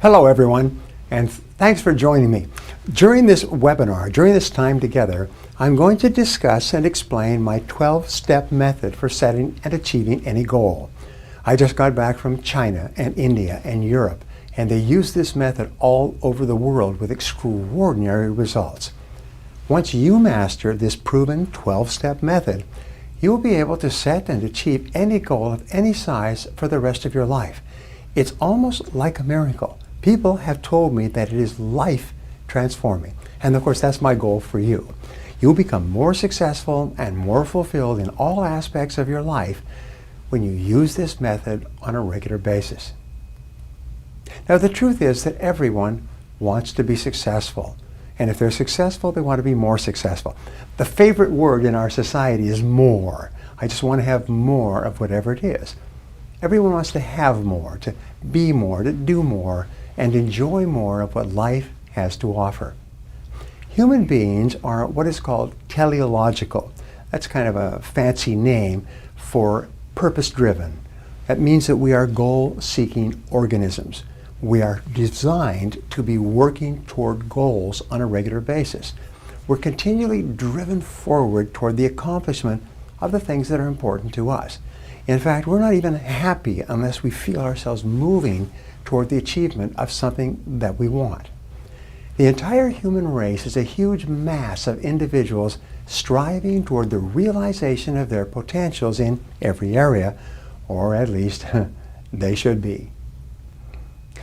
Hello everyone, and thanks for joining me. During this webinar, during this time together, I'm going to discuss and explain my 12-step method for setting and achieving any goal. I just got back from China and India and Europe, and they use this method all over the world with extraordinary results. Once you master this proven 12-step method, you will be able to set and achieve any goal of any size for the rest of your life. It's almost like a miracle. People have told me that it is life transforming. And of course, that's my goal for you. You'll become more successful and more fulfilled in all aspects of your life when you use this method on a regular basis. Now, the truth is that everyone wants to be successful. And if they're successful, they want to be more successful. The favorite word in our society is more. I just want to have more of whatever it is. Everyone wants to have more, to be more, to do more, and enjoy more of what life has to offer. Human beings are what is called teleological. That's kind of a fancy name for purpose-driven. That means that we are goal-seeking organisms. We are designed to be working toward goals on a regular basis. We're continually driven forward toward the accomplishment of the things that are important to us. In fact, we're not even happy unless we feel ourselves moving toward the achievement of something that we want. The entire human race is a huge mass of individuals striving toward the realization of their potentials in every area, or at least they should be.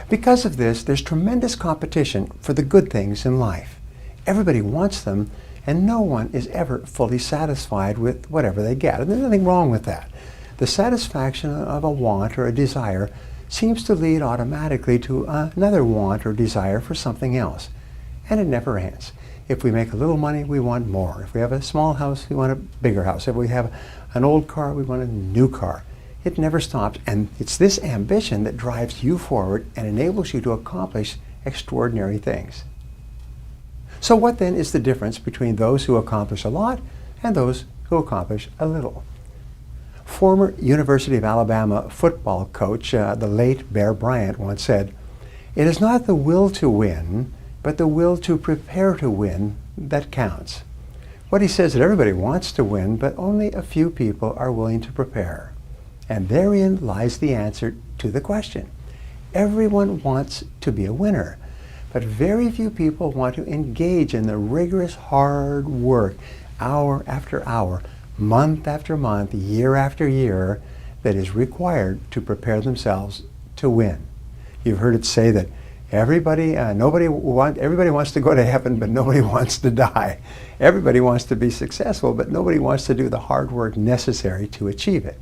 Because of this, there's tremendous competition for the good things in life. Everybody wants them, and no one is ever fully satisfied with whatever they get. And there's nothing wrong with that. The satisfaction of a want or a desire seems to lead automatically to another want or desire for something else. And it never ends. If we make a little money, we want more. If we have a small house, we want a bigger house. If we have an old car, we want a new car. It never stops. And it's this ambition that drives you forward and enables you to accomplish extraordinary things. So what then is the difference between those who accomplish a lot and those who accomplish a little? Former University of Alabama football coach, the late Bear Bryant, once said, "It is not the will to win, but the will to prepare to win that counts." What he says is that everybody wants to win, but only a few people are willing to prepare. And therein lies the answer to the question. Everyone wants to be a winner, but very few people want to engage in the rigorous hard work, hour after hour, month after month, year after year, that is required to prepare themselves to win. You've heard it say that everybody wants to go to heaven, but nobody wants to die. Everybody wants to be successful, but nobody wants to do the hard work necessary to achieve it.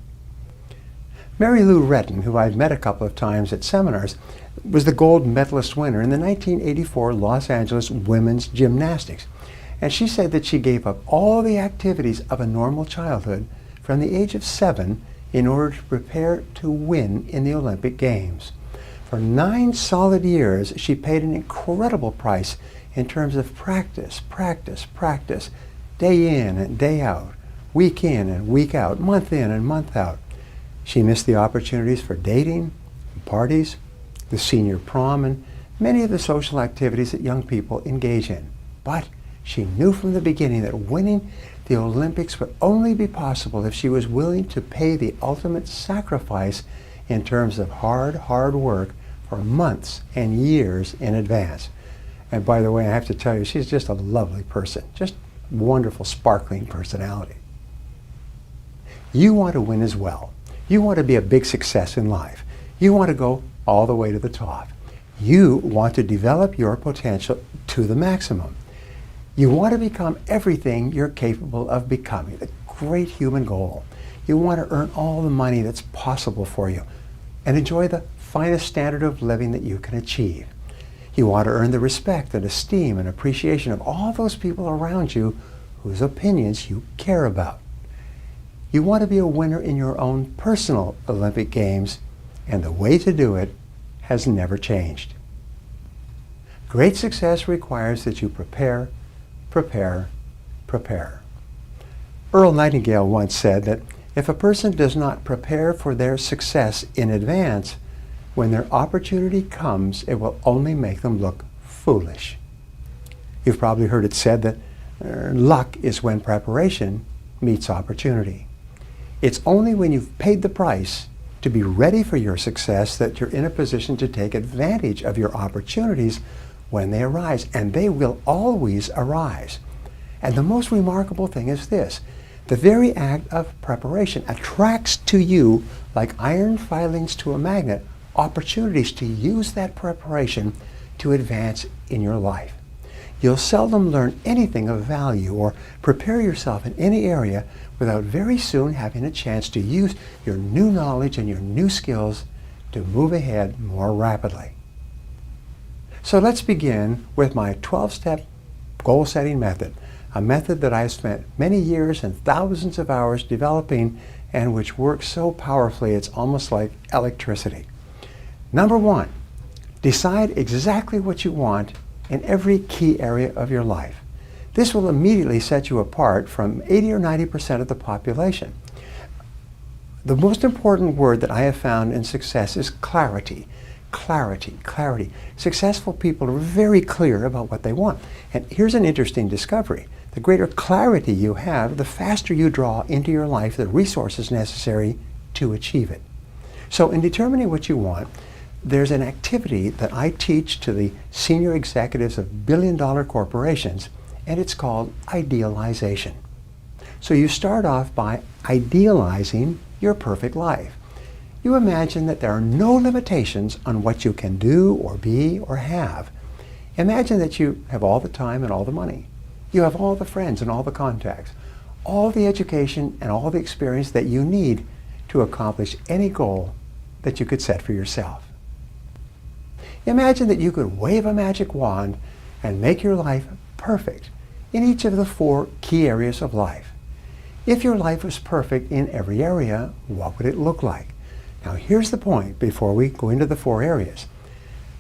Mary Lou Retton, who I've met a couple of times at seminars, was the gold medalist winner in the 1984 Los Angeles Women's Gymnastics. And she said that she gave up all the activities of a normal childhood from the age of 7 in order to prepare to win in the Olympic Games. For 9 solid years, she paid an incredible price in terms of practice, day in and day out, week in and week out, month in and month out. She missed the opportunities for dating, parties, the senior prom, and many of the social activities that young people engage in. But she knew from the beginning that winning the Olympics would only be possible if she was willing to pay the ultimate sacrifice in terms of hard work for months and years in advance. And by the way, I have to tell you, she's just a lovely person, just wonderful, sparkling personality. You want to win as well. You want to be a big success in life. You want to go all the way to the top. You want to develop your potential to the maximum. You want to become everything you're capable of becoming, the great human goal. You want to earn all the money that's possible for you and enjoy the finest standard of living that you can achieve. You want to earn the respect and esteem and appreciation of all those people around you whose opinions you care about. You want to be a winner in your own personal Olympic Games, and the way to do it has never changed. Great success requires that you prepare. Earl Nightingale once said that if a person does not prepare for their success in advance, When their opportunity comes, it will only make them look foolish. You've probably heard it said that luck is when preparation meets opportunity. It's only when you've paid the price to be ready for your success that you're in a position to take advantage of your opportunities when they arise, and they will always arise. And the most remarkable thing is this: the very act of preparation attracts to you, like iron filings to a magnet, opportunities to use that preparation to advance in your life. You'll seldom learn anything of value or prepare yourself in any area without very soon having a chance to use your new knowledge and your new skills to move ahead more rapidly. So let's begin with my 12-step goal-setting method, a method that I've spent many years and thousands of hours developing and which works so powerfully it's almost like electricity. Number one, decide exactly what you want in every key area of your life. This will immediately set you apart from 80 or 90% of the population. The most important word that I have found in success is clarity. Clarity, clarity. Successful people are very clear about what they want. And here's an interesting discovery. The greater clarity you have, the faster you draw into your life the resources necessary to achieve it. So in determining what you want, there's an activity that I teach to the senior executives of billion-dollar corporations, and it's called idealization. So you start off by idealizing your perfect life. You imagine that there are no limitations on what you can do or be or have. Imagine that you have all the time and all the money. You have all the friends and all the contacts, all the education and all the experience that you need to accomplish any goal that you could set for yourself. Imagine that you could wave a magic wand and make your life perfect in each of the 4 key areas of life. If your life was perfect in every area, what would it look like? Now here's the point before we go into the 4 areas.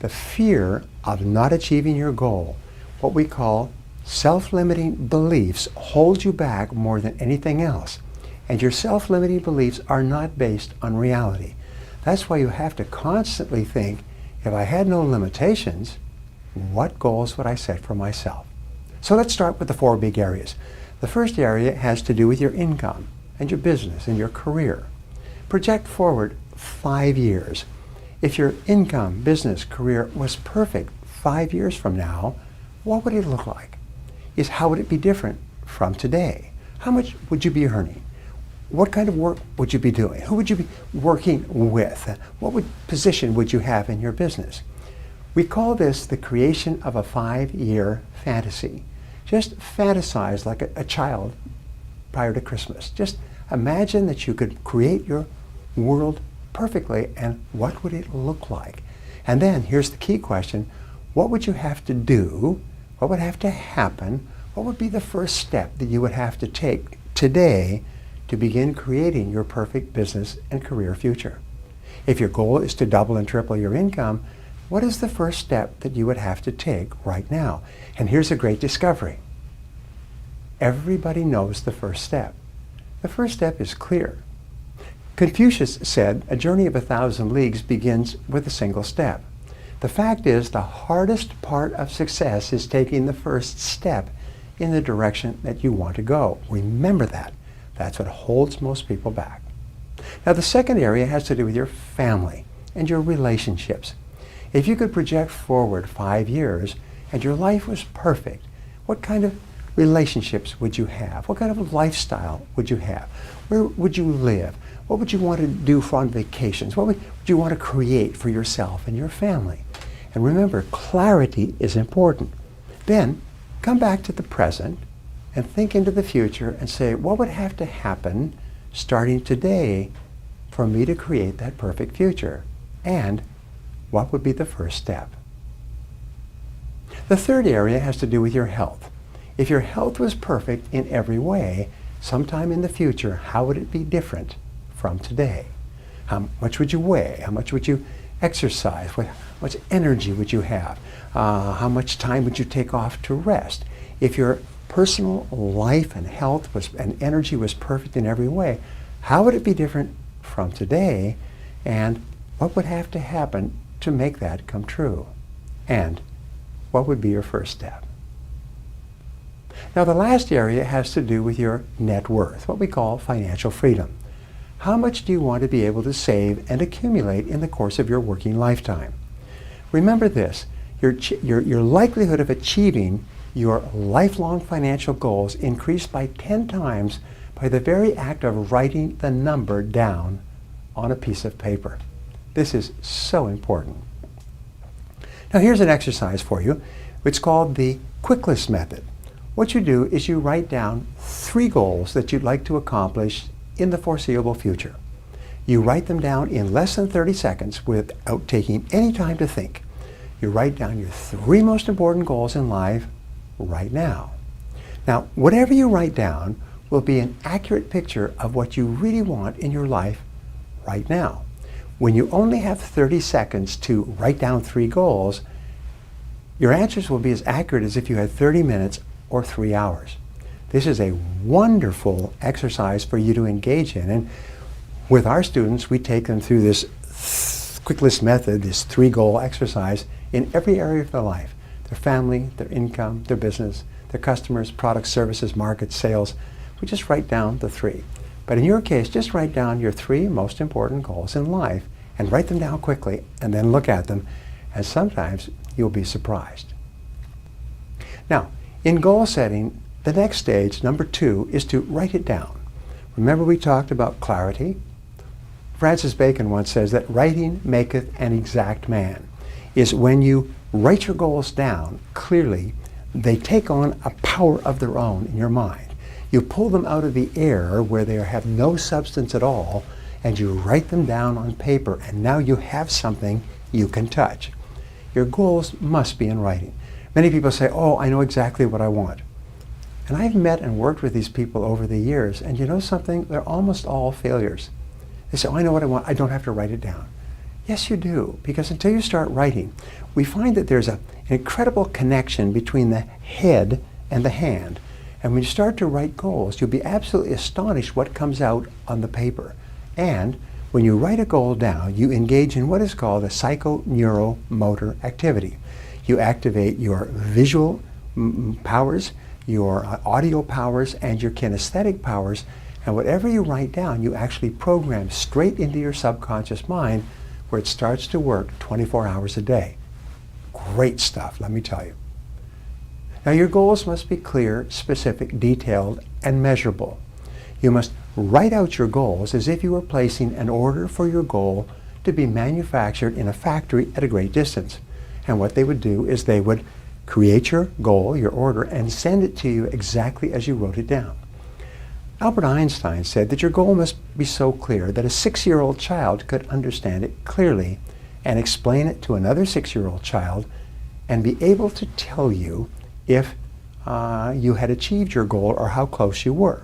The fear of not achieving your goal, what we call self-limiting beliefs, holds you back more than anything else. And your self-limiting beliefs are not based on reality. That's why you have to constantly think, if I had no limitations, what goals would I set for myself? So let's start with the 4 big areas. The first area has to do with your income and your business and your career. Project forward 5 years. If your income, business, career was perfect 5 years from now, what would it look like? How would it be different from today? How much would you be earning? What kind of work would you be doing? Who would you be working with? What position would you have in your business? We call this the creation of a 5-year fantasy. Just fantasize like a child prior to Christmas. Just imagine that you could create your world perfectly, and what would it look like? And then here's the key question: what would you have to do? What would have to happen? What would be the first step that you would have to take today to begin creating your perfect business and career future? If your goal is to double and triple your income, what is the first step that you would have to take right now? And here's a great discovery. Everybody knows the first step. The first step is clear. Confucius said, a journey of 1,000 leagues begins with a single step. The fact is, the hardest part of success is taking the first step in the direction that you want to go. Remember that. That's what holds most people back. Now, the second area has to do with your family and your relationships. If you could project forward 5 years and your life was perfect, what kind of relationships would you have? What kind of lifestyle would you have? Where would you live? What would you want to do on vacations? What would you want to create for yourself and your family? And remember, clarity is important. Then come back to the present and think into the future and say, what would have to happen starting today for me to create that perfect future? And what would be the first step? The third area has to do with your health. If your health was perfect in every way, sometime in the future, how would it be different from today? How much would you weigh? How much would you exercise? How much energy would you have? How much time would you take off to rest? If your personal life and health and energy was perfect in every way, how would it be different from today? And what would have to happen to make that come true? And what would be your first step? Now, the last area has to do with your net worth, what we call financial freedom. How much do you want to be able to save and accumulate in the course of your working lifetime? Remember this, your likelihood of achieving your lifelong financial goals increased by 10 times by the very act of writing the number down on a piece of paper. This is so important. Now here's an exercise for you. It's called the quick list method. What you do is you write down 3 goals that you'd like to accomplish in the foreseeable future. You write them down in less than 30 seconds without taking any time to think. You write down your 3 most important goals in life right now. Now, whatever you write down will be an accurate picture of what you really want in your life right now. When you only have 30 seconds to write down 3 goals, your answers will be as accurate as if you had 30 minutes or 3 hours. This is a wonderful exercise for you to engage in. And with our students, we take them through this quick list method, this 3-goal exercise in every area of their life. Their family, their income, their business, their customers, products, services, markets, sales. We just write down the 3. But in your case, just write down your 3 most important goals in life and write them down quickly and then look at them, and sometimes you'll be surprised. Now, in goal setting, the next stage, number 2, is to write it down. Remember we talked about clarity? Francis Bacon once says that writing maketh an exact man. Is when you write your goals down clearly, they take on a power of their own in your mind. You pull them out of the air where they have no substance at all, and you write them down on paper, and now you have something you can touch. Your goals must be in writing. Many people say, oh, I know exactly what I want. And I've met and worked with these people over the years, and you know something? They're almost all failures. They say, oh, I know what I want. I don't have to write it down. Yes, you do, because until you start writing, we find that there's an incredible connection between the head and the hand. And when you start to write goals, you'll be absolutely astonished what comes out on the paper. And when you write a goal down, you engage in what is called a psychoneuromotor activity. You activate your visual powers, your audio powers, and your kinesthetic powers. And whatever you write down, you actually program straight into your subconscious mind, where it starts to work 24 hours a day. Great stuff, let me tell you. Now your goals must be clear, specific, detailed, and measurable. You must write out your goals as if you were placing an order for your goal to be manufactured in a factory at a great distance. And what they would do is they would create your goal, your order, and send it to you exactly as you wrote it down. Albert Einstein said that your goal must be so clear that a 6-year-old child could understand it clearly and explain it to another 6-year-old child and be able to tell you if you had achieved your goal or how close you were.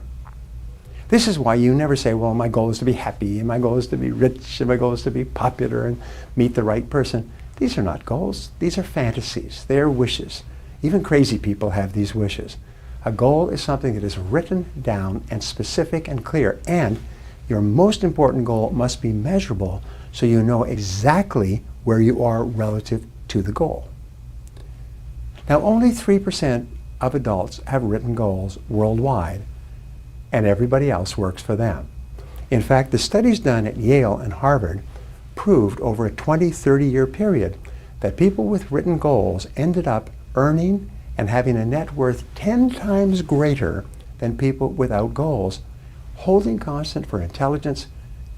This is why you never say, well, my goal is to be happy, and my goal is to be rich, and my goal is to be popular and meet the right person. These are not goals. These are fantasies. They are wishes. Even crazy people have these wishes. A goal is something that is written down and specific and clear. And your most important goal must be measurable so you know exactly where you are relative to the goal. Now, only 3% of adults have written goals worldwide, and everybody else works for them. In fact, the studies done at Yale and Harvard proved over a 20-30-year period that people with written goals ended up earning and having a net worth 10 times greater than people without goals, holding constant for intelligence,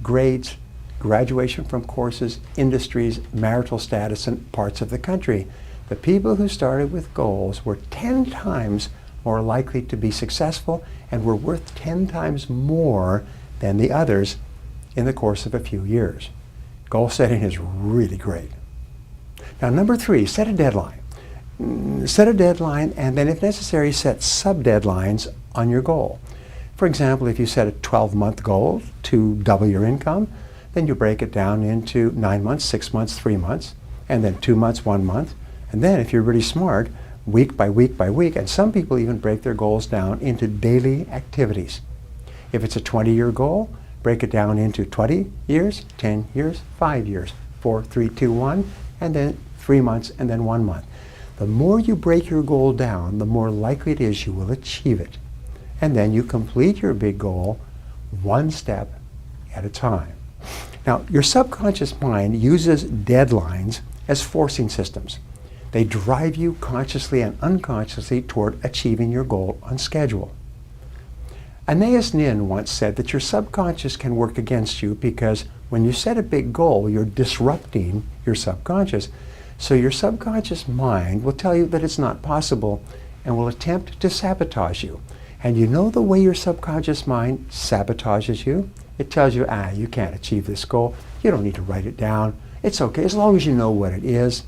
grades, graduation from courses, industries, marital status, and parts of the country. The people who started with goals were 10 times more likely to be successful and were worth 10 times more than the others in the course of a few years. Goal setting is really great. Now, number 3, set a deadline. Set a deadline, and then if necessary, set sub-deadlines on your goal. For example, if you set a 12-month goal to double your income, then you break it down into 9 months, 6 months, 3 months, and then 2 months, 1 month. And then if you're really smart, week by week by week, and some people even break their goals down into daily activities. If it's a 20-year goal, break it down into 20 years, 10 years, 5 years, 4, 3, 2, 1, and then 3 months, and then 1 month. The more you break your goal down, the more likely it is you will achieve it. And then you complete your big goal one step at a time. Now, your subconscious mind uses deadlines as forcing systems. They drive you consciously and unconsciously toward achieving your goal on schedule. Anais Nin once said that your subconscious can work against you because when you set a big goal, you're disrupting your subconscious. So your subconscious mind will tell you that it's not possible and will attempt to sabotage you. And you know the way your subconscious mind sabotages you? It tells you, you can't achieve this goal. You don't need to write it down. It's okay, as long as you know what it is.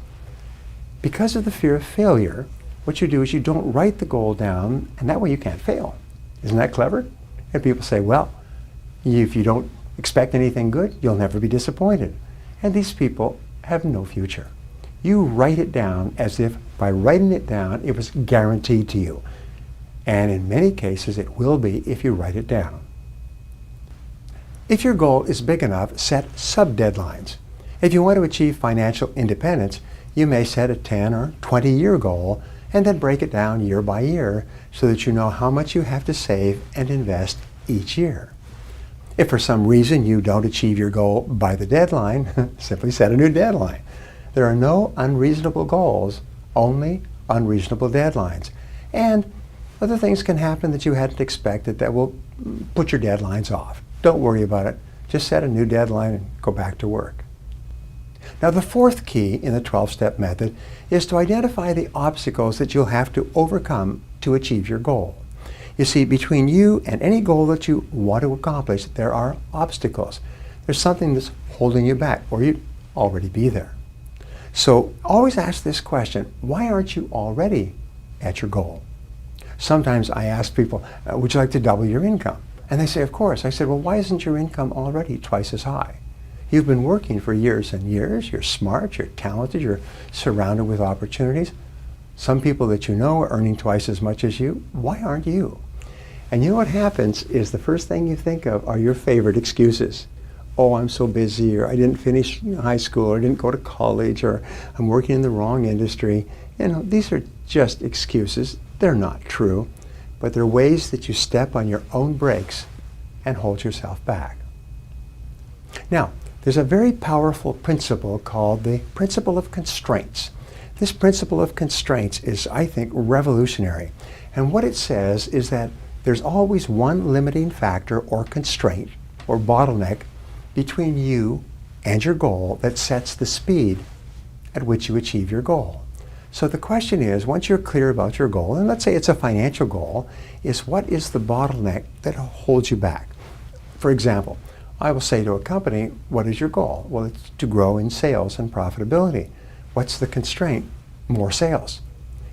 Because of the fear of failure, what you do is you don't write the goal down, and that way you can't fail. Isn't that clever? And people say, well, if you don't expect anything good, you'll never be disappointed. And these people have no future. You write it down as if by writing it down, it was guaranteed to you. And in many cases, it will be if you write it down. If your goal is big enough, set sub-deadlines. If you want to achieve financial independence, you may set a 10 or 20-year goal and then break it down year by year so that you know how much you have to save and invest each year. If for some reason you don't achieve your goal by the deadline, simply set a new deadline. There are no unreasonable goals, only unreasonable deadlines. And other things can happen that you hadn't expected that will put your deadlines off. Don't worry about it. Just set a new deadline and go back to work. Now, the fourth key in the 12-step method is to identify the obstacles that you'll have to overcome to achieve your goal. You see, between you and any goal that you want to accomplish, there are obstacles. There's something that's holding you back, or you'd already be there. So always ask this question, why aren't you already at your goal? Sometimes I ask people, would you like to double your income? And they say, of course. I said, well, why isn't your income already twice as high? You've been working for years and years. You're smart, you're talented, you're surrounded with opportunities. Some people that you know are earning twice as much as you. Why aren't you? And you know what happens is the first thing you think of are your favorite excuses. Oh, I'm so busy, or I didn't finish high school, or I didn't go to college, or I'm working in the wrong industry. You know, these are just excuses. They're not true, but they're ways that you step on your own brakes and hold yourself back. Now, there's a very powerful principle called the principle of constraints. This principle of constraints is, I think, revolutionary. And what it says is that there's always one limiting factor or constraint or bottleneck between you and your goal that sets the speed at which you achieve your goal. So the question is, once you're clear about your goal, and let's say it's a financial goal, is what is the bottleneck that holds you back? For example, I will say to a company, what is your goal? Well, it's to grow in sales and profitability. What's the constraint? More sales.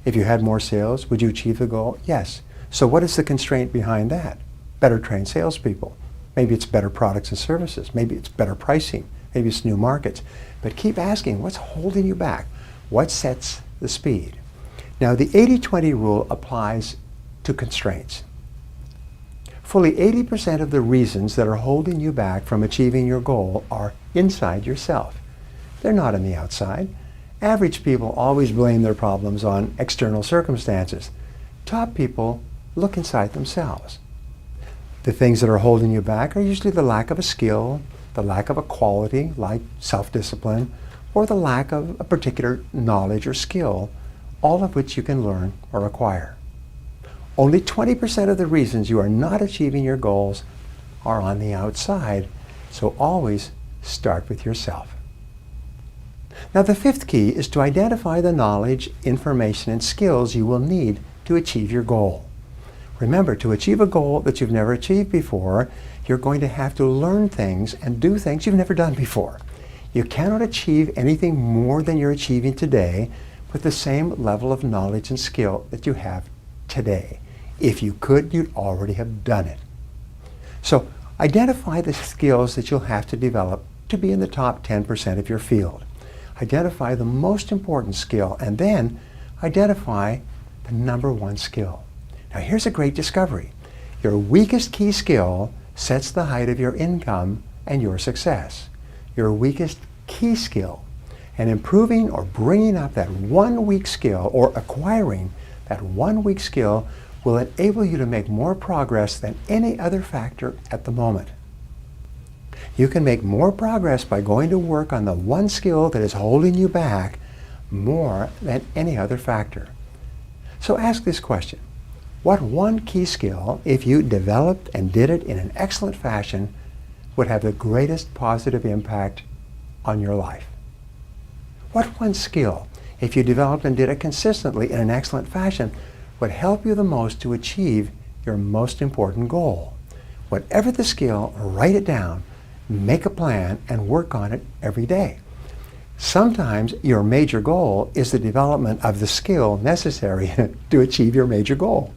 If you had more sales, would you achieve the goal? Yes. So what is the constraint behind that? Better trained salespeople. Maybe it's better products and services. Maybe it's better pricing. Maybe it's new markets. But keep asking, what's holding you back? What sets the speed? Now, the 80-20 rule applies to constraints. Fully 80% of the reasons that are holding you back from achieving your goal are inside yourself. They're not on the outside. Average people always blame their problems on external circumstances. Top people look inside themselves. The things that are holding you back are usually the lack of a skill, the lack of a quality like self-discipline, or the lack of a particular knowledge or skill, all of which you can learn or acquire. Only 20% of the reasons you are not achieving your goals are on the outside, so always start with yourself. Now, the fifth key is to identify the knowledge, information, and skills you will need to achieve your goal. Remember, to achieve a goal that you've never achieved before, you're going to have to learn things and do things you've never done before. You cannot achieve anything more than you're achieving today with the same level of knowledge and skill that you have today. If you could, you'd already have done it. So identify the skills that you'll have to develop to be in the top 10% of your field. Identify the most important skill, and then identify the number one skill. Now, here's a great discovery. Your weakest key skill sets the height of your income and your success. Your weakest key skill. And improving or bringing up that one weak skill or acquiring that one weak skill will enable you to make more progress than any other factor at the moment. You can make more progress by going to work on the one skill that is holding you back more than any other factor. So ask this question. What one key skill, if you developed and did it in an excellent fashion, would have the greatest positive impact on your life? What one skill, if you developed and did it consistently in an excellent fashion, would help you the most to achieve your most important goal? Whatever the skill, write it down, make a plan, and work on it every day. Sometimes your major goal is the development of the skill necessary to achieve your major goal.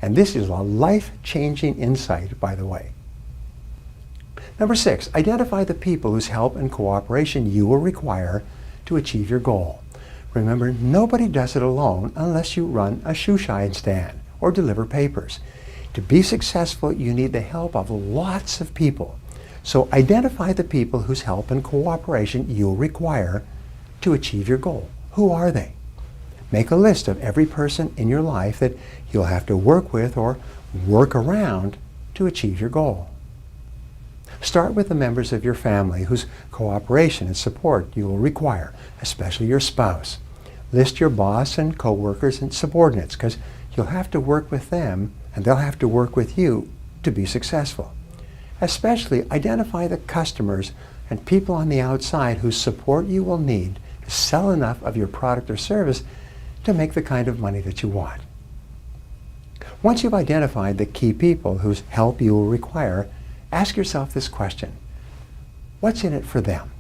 And this is a life-changing insight, by the way. Number 6, identify the people whose help and cooperation you will require to achieve your goal. Remember, nobody does it alone unless you run a shoe shine stand or deliver papers. To be successful, you need the help of lots of people. So identify the people whose help and cooperation you'll require to achieve your goal. Who are they? Make a list of every person in your life that you'll have to work with or work around to achieve your goal. Start with the members of your family whose cooperation and support you will require, especially your spouse. List your boss and co-workers and subordinates, because you'll have to work with them and they'll have to work with you to be successful. Especially identify the customers and people on the outside whose support you will need to sell enough of your product or service to make the kind of money that you want. Once you've identified the key people whose help you will require, ask yourself this question. What's in it for them?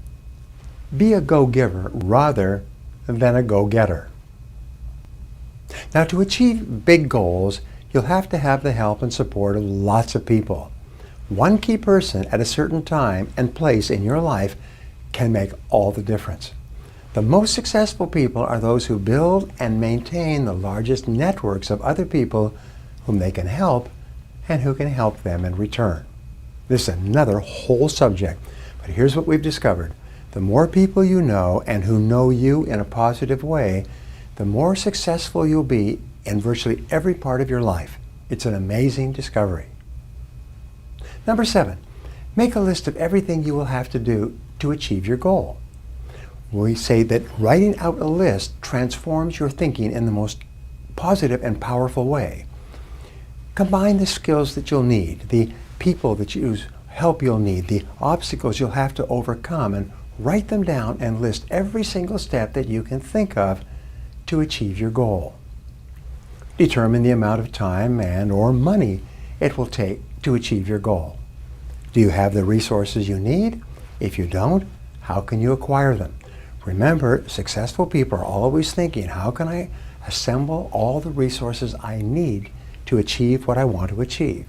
Be a go-giver rather than a go-getter. Now, to achieve big goals, you'll have to have the help and support of lots of people. One key person at a certain time and place in your life can make all the difference. The most successful people are those who build and maintain the largest networks of other people whom they can help and who can help them in return. This is another whole subject, but here's what we've discovered. The more people you know and who know you in a positive way, the more successful you'll be in virtually every part of your life. It's an amazing discovery. Number 7, make a list of everything you will have to do to achieve your goal. We say that writing out a list transforms your thinking in the most positive and powerful way. Combine the skills that you'll need, the people that help you'll need, the obstacles you'll have to overcome, and write them down and list every single step that you can think of to achieve your goal. Determine the amount of time and or money it will take to achieve your goal. Do you have the resources you need? If you don't, how can you acquire them? Remember, successful people are always thinking, how can I assemble all the resources I need to achieve what I want to achieve?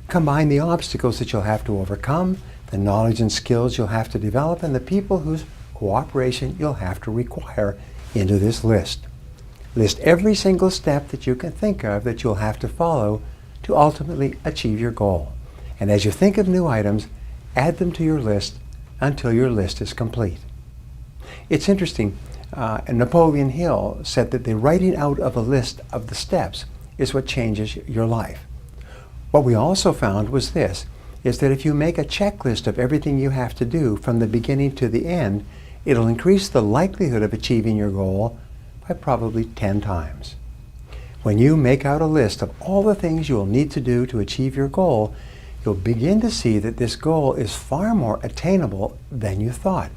Combine the obstacles that you'll have to overcome, the knowledge and skills you'll have to develop, and the people whose cooperation you'll have to require into this list. List every single step that you can think of that you'll have to follow to ultimately achieve your goal. And as you think of new items, add them to your list until your list is complete. It's interesting, Napoleon Hill said that the writing out of a list of the steps is what changes your life. What we also found was this, is that if you make a checklist of everything you have to do from the beginning to the end, it'll increase the likelihood of achieving your goal by probably 10 times. When you make out a list of all the things you'll need to do to achieve your goal, you'll begin to see that this goal is far more attainable than you thought.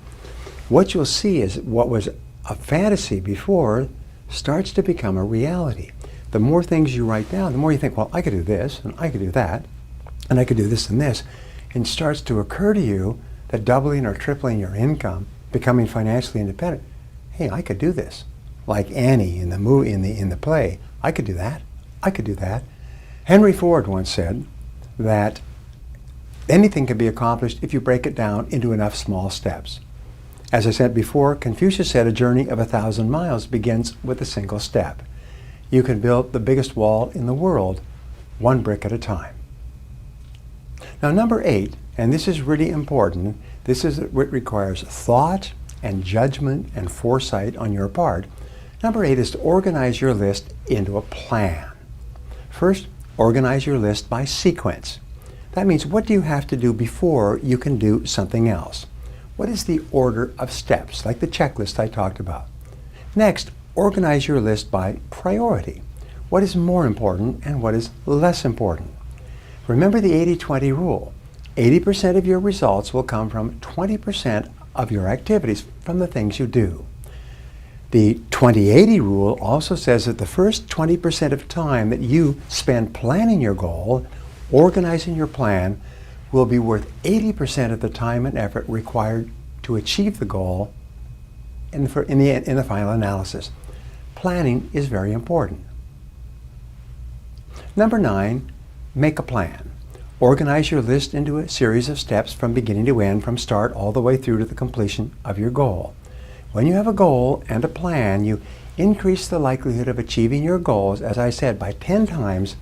What you'll see is what was a fantasy before starts to become a reality. The more things you write down, the more you think, well, I could do this, and I could do that, and I could do this and this. And it starts to occur to you that doubling or tripling your income, becoming financially independent, hey, I could do this. Like Annie in the movie, in the play, I could do that. I could do that. Henry Ford once said that anything can be accomplished if you break it down into enough small steps. As I said before, Confucius said a journey of 1,000 miles begins with a single step. You can build the biggest wall in the world, one brick at a time. Now, number 8, and this is really important, This is what requires thought and judgment and foresight on your part. Number 8 is to organize your list into a plan. First, organize your list by sequence. That means, what do you have to do before you can do something else? What is the order of steps, like the checklist I talked about? Next, organize your list by priority. What is more important and what is less important? Remember the 80-20 rule. 80% of your results will come from 20% of your activities, from the things you do. The 20-80 rule also says that the first 20% of time that you spend planning your goal, organizing your plan, will be worth 80% of the time and effort required to achieve the goal in the final analysis. Planning is very important. Number 9, make a plan. Organize your list into a series of steps from beginning to end, from start all the way through to the completion of your goal. When you have a goal and a plan, you increase the likelihood of achieving your goals, as I said, by 10 times,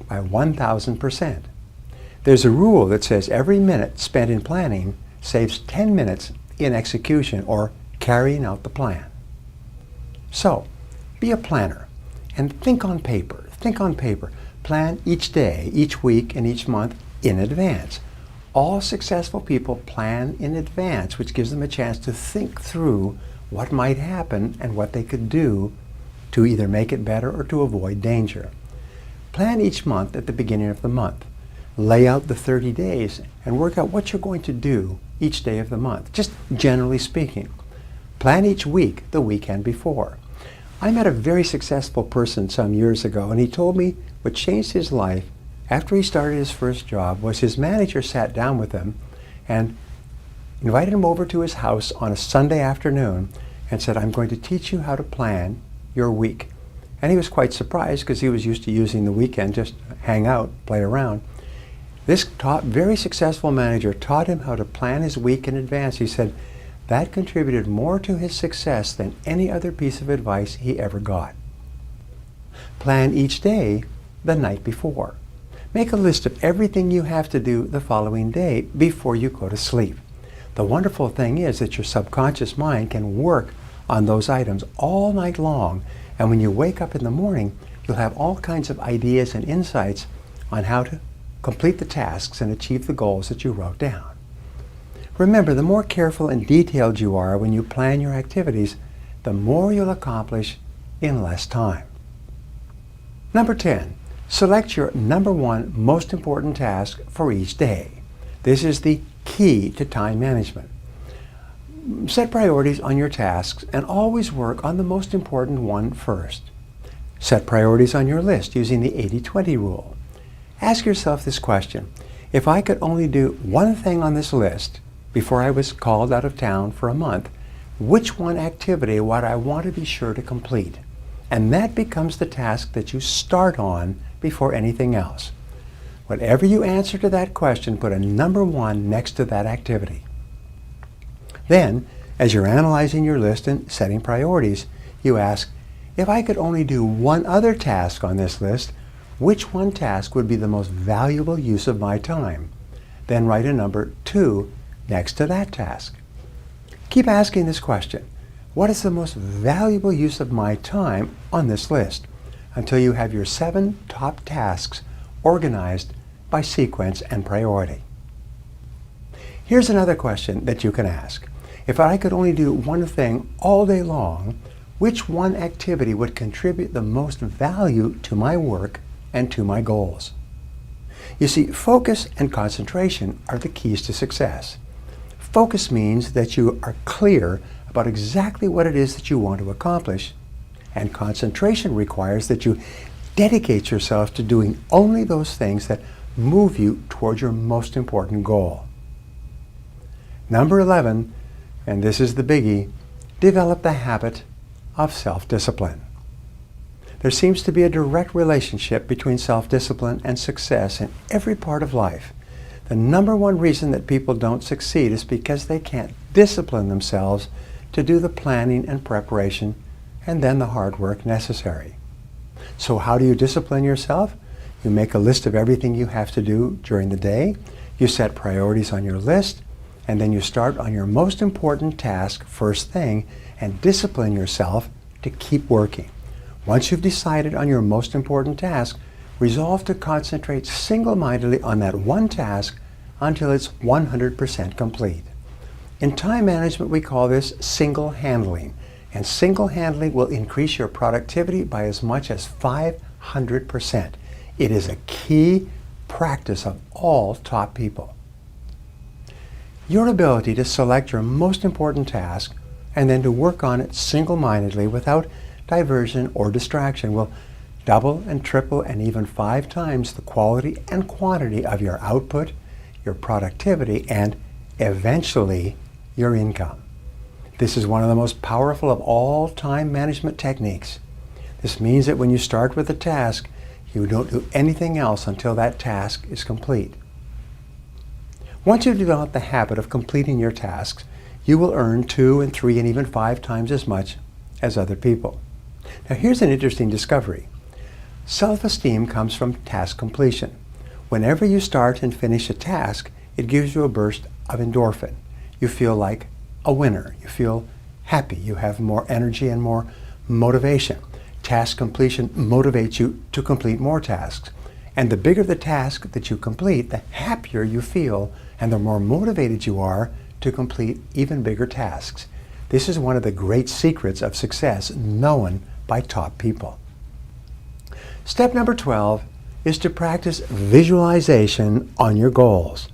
by 1,000%. There's a rule that says every minute spent in planning saves 10 minutes in execution or carrying out the plan. So, be a planner and think on paper. Think on paper. Plan each day, each week, and each month in advance. All successful people plan in advance, which gives them a chance to think through what might happen and what they could do to either make it better or to avoid danger. Plan each month at the beginning of the month. Lay out the 30 days and work out what you're going to do each day of the month, just generally speaking. Plan each week the weekend before. I met a very successful person some years ago, and he told me what changed his life after he started his first job was his manager sat down with him and invited him over to his house on a Sunday afternoon and said, "I'm going to teach you how to plan your week." And he was quite surprised because he was used to using the weekend just to hang out, play around. This very successful manager taught him how to plan his week in advance. He said that contributed more to his success than any other piece of advice he ever got. Plan each day the night before. Make a list of everything you have to do the following day before you go to sleep. The wonderful thing is that your subconscious mind can work on those items all night long, and when you wake up in the morning, you'll have all kinds of ideas and insights on how to complete the tasks and achieve the goals that you wrote down. Remember, the more careful and detailed you are when you plan your activities, the more you'll accomplish in less time. Number 10, select your number 1 most important task for each day. This is the key to time management. Set priorities on your tasks and always work on the most important one first. Set priorities on your list using the 80-20 rule. Ask yourself this question: if I could only do one thing on this list before I was called out of town for a month, which one activity would I want to be sure to complete? And that becomes the task that you start on before anything else. Whatever you answer to that question, put a number 1 next to that activity. Then, as you're analyzing your list and setting priorities, you ask, if I could only do one other task on this list, which one task would be the most valuable use of my time? Then write a number 2 next to that task. Keep asking this question: what is the most valuable use of my time on this list? Until you have your 7 top tasks organized by sequence and priority. Here's another question that you can ask. If I could only do one thing all day long, which one activity would contribute the most value to my work and to my goals? You see, focus and concentration are the keys to success. Focus means that you are clear about exactly what it is that you want to accomplish, and concentration requires that you dedicate yourself to doing only those things that move you toward your most important goal. Number 11, and this is the biggie, develop the habit of self-discipline. There seems to be a direct relationship between self-discipline and success in every part of life. The number 1 reason that people don't succeed is because they can't discipline themselves to do the planning and preparation and then the hard work necessary. So how do you discipline yourself? You make a list of everything you have to do during the day. You set priorities on your list. and then you start on your most important task first thing and discipline yourself to keep working. Once you've decided on your most important task, resolve to concentrate single-mindedly on that one task until it's 100% complete. In time management, we call this single-handling, and single-handling will increase your productivity by as much as 500%. It is a key practice of all top people. Your ability to select your most important task and then to work on it single-mindedly without diversion or distraction will double and triple and even 5 times the quality and quantity of your output, your productivity, and eventually your income. This is one of the most powerful of all time management techniques. This means that when you start with a task, you don't do anything else until that task is complete. Once you've developed the habit of completing your tasks, you will earn 2 and 3 and even 5 times as much as other people. Now here's an interesting discovery. Self-esteem comes from task completion. Whenever you start and finish a task, it gives you a burst of endorphin. You feel like a winner. You feel happy. You have more energy and more motivation. Task completion motivates you to complete more tasks. And the bigger the task that you complete, the happier you feel and the more motivated you are to complete even bigger tasks. This is one of the great secrets of success known by top people. Step number 12 is to practice visualization on your goals.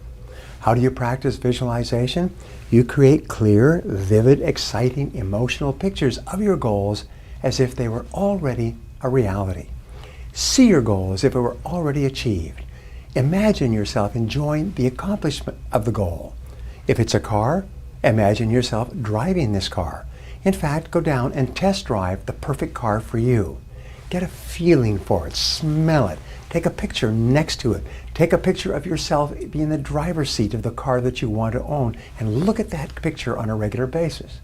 How do you practice visualization? You create clear, vivid, exciting, emotional pictures of your goals as if they were already a reality. See your goal as if it were already achieved. Imagine yourself enjoying the accomplishment of the goal. If it's a car, imagine yourself driving this car. In fact, go down and test drive the perfect car for you. Get a feeling for it, smell it, take a picture next to it, take a picture of yourself being in the driver's seat of the car that you want to own, and look at that picture on a regular basis.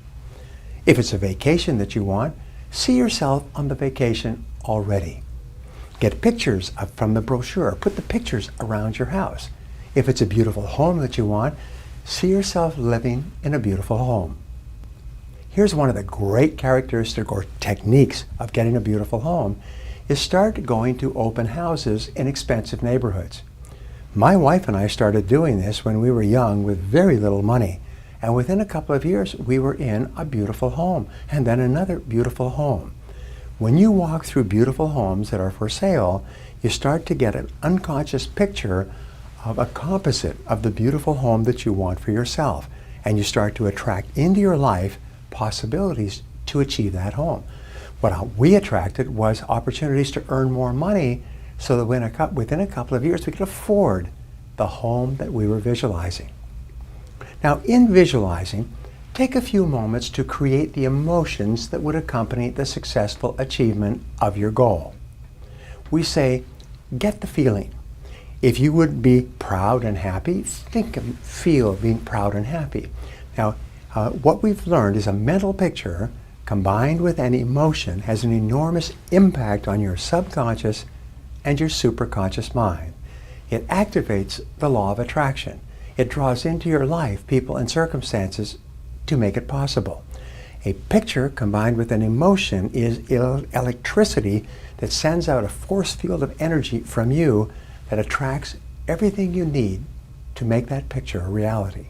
If it's a vacation that you want, see yourself on the vacation already. Get pictures from the brochure, put the pictures around your house. If it's a beautiful home that you want, see yourself living in a beautiful home. Here's one of the great characteristics or techniques of getting a beautiful home is start going to open houses in expensive neighborhoods. My wife and I started doing this when we were young with very little money, and within a couple of years we were in a beautiful home and then another beautiful home. When you walk through beautiful homes that are for sale, you start to get an unconscious picture of a composite of the beautiful home that you want for yourself, and you start to attract into your life possibilities to achieve that home. What we attracted was opportunities to earn more money so that within a couple of years we could afford the home that we were visualizing. Now, in visualizing, take a few moments to create the emotions that would accompany the successful achievement of your goal. We say, get the feeling. If you would be proud and happy, feel being proud and happy. Now, what we've learned is a mental picture combined with an emotion has an enormous impact on your subconscious and your superconscious mind. It activates the law of attraction. It draws into your life people and circumstances to make it possible. A picture combined with an emotion is electricity that sends out a force field of energy from you that attracts everything you need to make that picture a reality.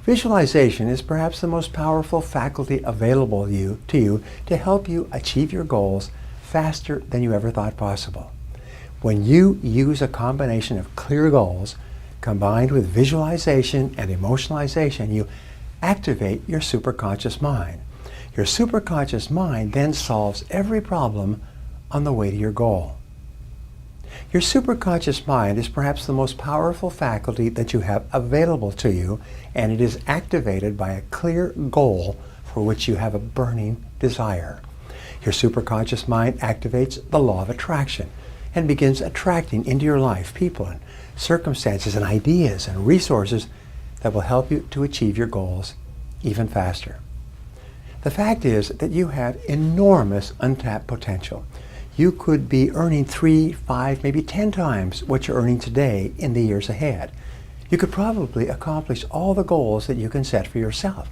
Visualization is perhaps the most powerful faculty available to you to help you achieve your goals faster than you ever thought possible. When you use a combination of clear goals combined with visualization and emotionalization, you activate your superconscious mind. Your superconscious mind then solves every problem on the way to your goal. Your superconscious mind is perhaps the most powerful faculty that you have available to you, and it is activated by a clear goal for which you have a burning desire. Your superconscious mind activates the law of attraction and begins attracting into your life people and circumstances and ideas and resources that will help you to achieve your goals even faster. The fact is that you have enormous untapped potential. You could be earning 3, 5, maybe 10 times what you're earning today in the years ahead. you could probably accomplish all the goals that you can set for yourself.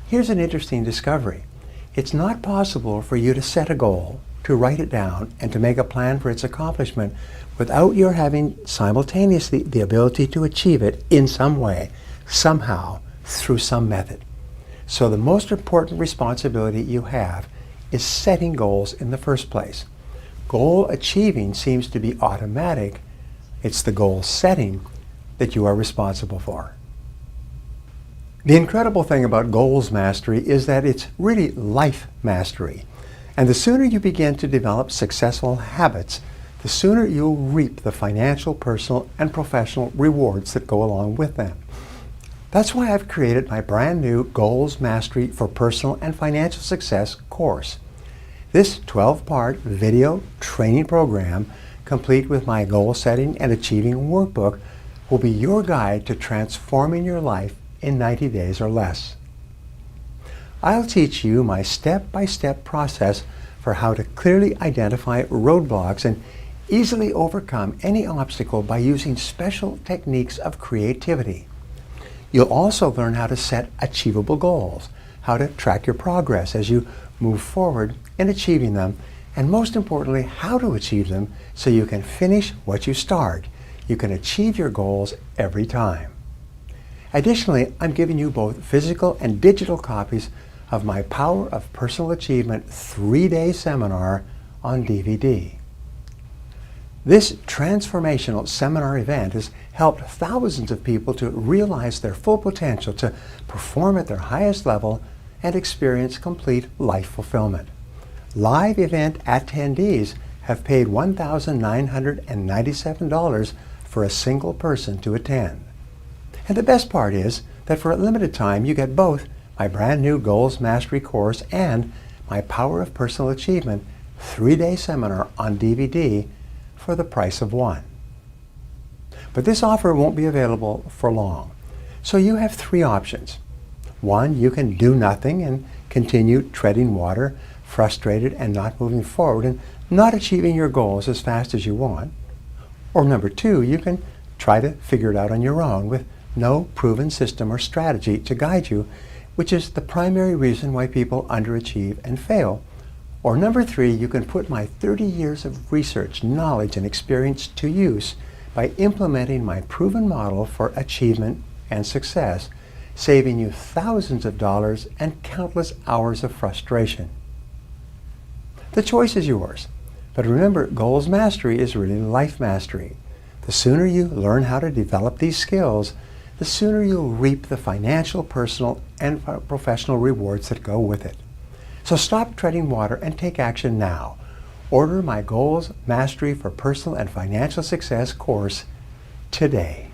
Here's an interesting discovery. It's not possible for you to set a goal, to write it down, and to make a plan for its accomplishment without your having simultaneously the ability to achieve it in some way, somehow, through some method. So the most important responsibility you have is setting goals in the first place. Goal achieving seems to be automatic. It's the goal setting that you are responsible for. The incredible thing about goals mastery is that it's really life mastery. And the sooner you begin to develop successful habits, the sooner you'll reap the financial, personal, and professional rewards that go along with them. That's why I've created my brand new Goals Mastery for Personal and Financial Success course. This 12-part video training program, complete with my goal setting and achieving workbook, will be your guide to transforming your life in 90 days or less. I'll teach you my step-by-step process for how to clearly identify roadblocks and easily overcome any obstacle by using special techniques of creativity. You'll also learn how to set achievable goals, how to track your progress as you move forward in achieving them, and most importantly, how to achieve them so you can finish what you start. You can achieve your goals every time. Additionally, I'm giving you both physical and digital copies of my Power of Personal Achievement 3-day seminar on DVD. This transformational seminar event has helped thousands of people to realize their full potential, to perform at their highest level, and experience complete life fulfillment. Live event attendees have paid $1,997 for a single person to attend. And the best part is that for a limited time you get both my brand new Goals Mastery course and my Power of Personal Achievement 3-day seminar on DVD for the price of one. But this offer won't be available for long. So you have 3 options. 1, you can do nothing and continue treading water, frustrated and not moving forward and not achieving your goals as fast as you want. Or number 2, you can try to figure it out on your own with no proven system or strategy to guide you, which is the primary reason why people underachieve and fail. Or number 3, you can put my 30 years of research, knowledge, and experience to use by implementing my proven model for achievement and success, saving you thousands of dollars and countless hours of frustration. The choice is yours. But remember, Goals Mastery is really life mastery. The sooner you learn how to develop these skills, the sooner you'll reap the financial, personal, and professional rewards that go with it. So stop treading water and take action now. Order my Goals Mastery for Personal and Financial Success course today.